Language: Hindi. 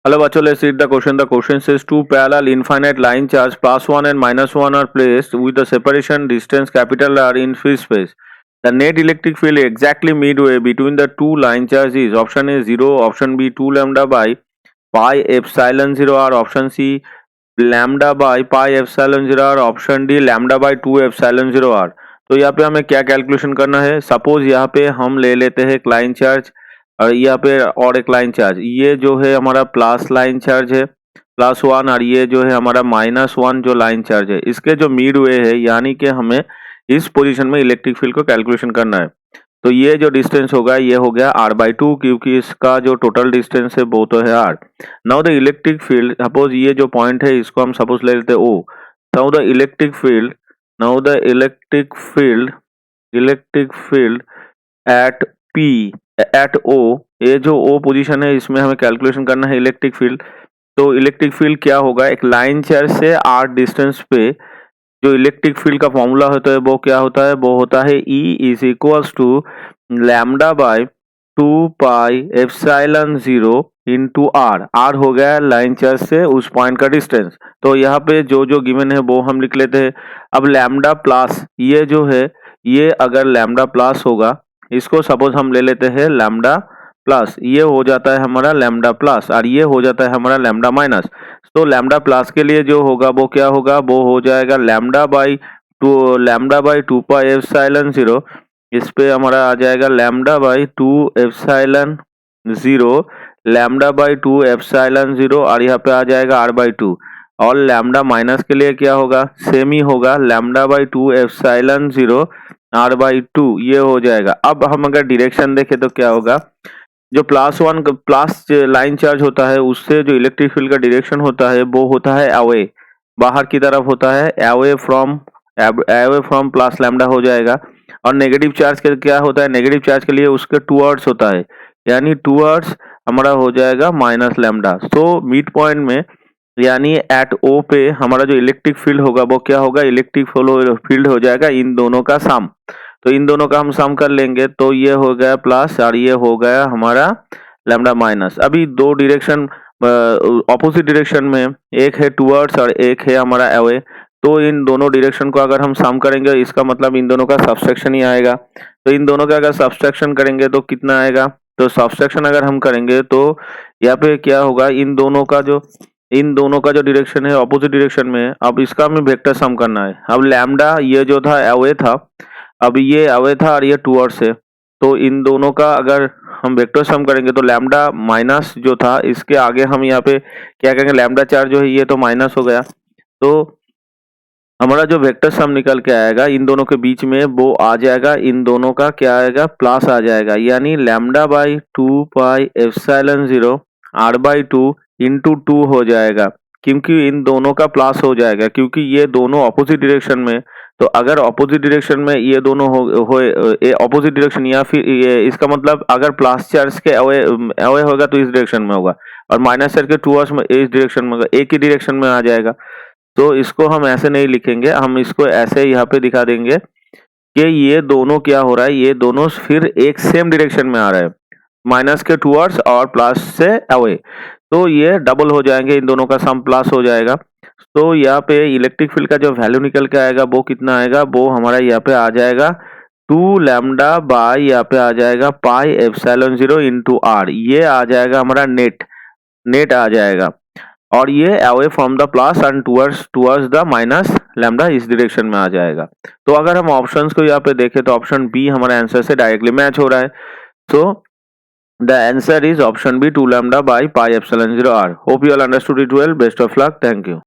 Hello, bachcho, let's read the question. The question says two parallel infinite line charge +1 and -1 are placed with the separation distance capital R in free space. The net electric field exactly midway between the two line charge is option A 0, option B 2 lambda by pi epsilon 0 R, option C lambda by pi epsilon 0 R, option D lambda by 2 epsilon 0 R. तो यहाँ पे हमें क्या कैलकुलेशन करना है? सपोज यहाँ पे हम ले लेते हैं एक लाइन चार्ज और यहाँ पे और एक लाइन चार्ज, ये जो है हमारा प्लस लाइन चार्ज है +1, और ये जो है हमारा -1 जो लाइन चार्ज है, इसके जो मिड वे है, यानी कि हमें इस पोजीशन में इलेक्ट्रिक फील्ड को कैलकुलेशन करना है। तो ये जो डिस्टेंस होगा ये हो गया r/2, क्योंकि इसका जो टोटल डिस्टेंस है वो तो है r। Now the electric field, suppose ये जो पॉइंट है इसको हम सपोज ले लेते हैं O। Now the electric field at P at O, ये जो O पोजीशन है इसमें हमें कैलकुलेशन करना है इलेक्ट्रिक फील्ड। तो इलेक्ट्रिक फील्ड क्या होगा? एक लाइन चार्ज से r डिस्टेंस पे जो इलेक्ट्रिक फील्ड का फॉर्मूला होता है वो क्या होता है? वो होता है E is equals to lambda by 2 pi epsilon 0 into r. R हो गया लाइन चार्ज से उस पॉइंट का डिस्टेंस। तो यहाँ पे जो जो गिवन है वो हम लिख लेते हैं। अब लैम्डा प्लस ये जो है, ये अगर लैम्डा प्लस होगा, इसको सपोज हम ले लेते हैं लैम्डा प्लस, ये हो जाता है हमारा लैम्डा प्लस और ये हो जाता है हमारा लैम्डा माइनस। तो लैम्डा प्लस के लिए जो होगा वो क्या होगा? वो हो जाएगा लैम्डा बाई 2 पाई एप्सिलॉन 0। इस पे हमारा आ जाएगा lambda by 2 epsilon 0, lambda by 2 epsilon 0, और यहाँ पे आ जाएगा r/2। और लैम्डा माइनस के लिए क्या होगा? सेम ही होगा, लैम्डा बाई 2 एप्सिलॉन 0 r/2, ये हो जाएगा। अब हम अगर डायरेक्शन देखें तो क्या होगा? जो +1 प्लस लाइन चार्ज होता है उससे जो इलेक्ट्रिक फील्ड का डायरेक्शन होता है वो होता है अवे, बाहर की तरफ होता है, अवे फ्रॉम प्लस लैम्डा हो जाएगा। और नेगेटिव चार्ज के क्या होता है? नेगेटिव चार्ज के लिए उसके टूवर्ड्स होता है, यानी टूवर्ड्स हमारा हो जाएगा माइनस लैम्डा। तो मिड पॉइंट में यानी एट O पे हमारा जो इलेक्ट्रिक फील्ड होगा वो क्या होगा? इलेक्ट्रिक फील्ड हो जाएगा इन दोनों का सम। तो इन दोनों का हम सम कर लेंगे, तो ये हो गया प्लस और ये हो गया हमारा लैम्डा माइनस। अभी दो डायरेक्शन ऑपोजिट डायरेक्शन में, एक है टूवर्ड्स और एक है हमारा अवे। तो इन दोनों डायरेक्शन को अगर हम सम करेंगे, इसका मतलब इन दोनों का सबट्रैक्शन ही आएगा। तो इन दोनों का अगर सबट्रैक्शन करेंगे तो कितना आएगा? तो सबट्रैक्शन अगर हम करेंगे तो यहाँ पे क्या होगा? इन दोनों का जो डायरेक्शन है ऑपोजिट डायरेक्शन में, अब इसका हमें वेक्टर सम करना है। अब लैम्डा ये जो था अवे था, अब ये अवे था और ये टूवर्ड्स है। तो इन दोनों का अगर हम वेक्टर सम करेंगे तो लैम्डा माइनस जो था, इसके आगे हम यहाँ पे क्या करेंगे? लैम्डा चार्ज जो है ये तो माइनस हो गया, तो हमारा जो वेक्टर सम निकल के आएगा इन दोनों के बीच में वो आ जाएगा, इन दोनों का क्या आएगा? प्लस आ जाएगा, यानी lambda by 2 pi epsilon 0 r/2 into 2 हो जाएगा, क्योंकि इन दोनों का प्लस हो जाएगा, क्योंकि ये दोनों ऑपोजिट डायरेक्शन में। तो अगर ऑपोजिट डायरेक्शन में ये दोनों हो ऑपोजिट डायरेक्शन, या फिर ये इसका मतलब अगर प्लस चार्ज के अवे होगा तो इस डायरेक्शन में होगा, और माइनस चार्ज के टूवर्ड्स में इस डायरेक्शन में होगा, एक ही डायरेक्शन में आ जाएगा। तो इसको हम ऐसे नहीं लिखेंगे, हम इसको ऐसे यहाँ पे दिखा देंगे कि ये दोनों क्या हो रहा है? ये दोनों फिर एक सेम डायरेक्शन में आ रहा है, माइनस के टूवर्ड्स और प्लस से अवे। तो ये डबल हो जाएंगे, इन दोनों का सम प्लस हो जाएगा। तो यहाँ पे इलेक्ट्रिक फील्ड का जो वैल्यू निकल के आएगा वो कितना आएगा? वो हमारा यहाँ पे आ जाएगा 2 लैम्डा बाय यहाँ पे आ जाएगा पाई एप्सिलॉन 0 इंटू आर। ये आ जाएगा हमारा नेट आ जाएगा, और ये away from the plus and towards the minus lambda इस डायरेक्शन में आ जाएगा। तो अगर हम ऑप्शंस को यहाँ पे देखें तो ऑप्शन बी हमारा आंसर से डायरेक्टली मैच हो रहा है। So the answer is option B 2 lambda by pi epsilon 0 r. Hope you all understood it well. Best of luck. Thank you.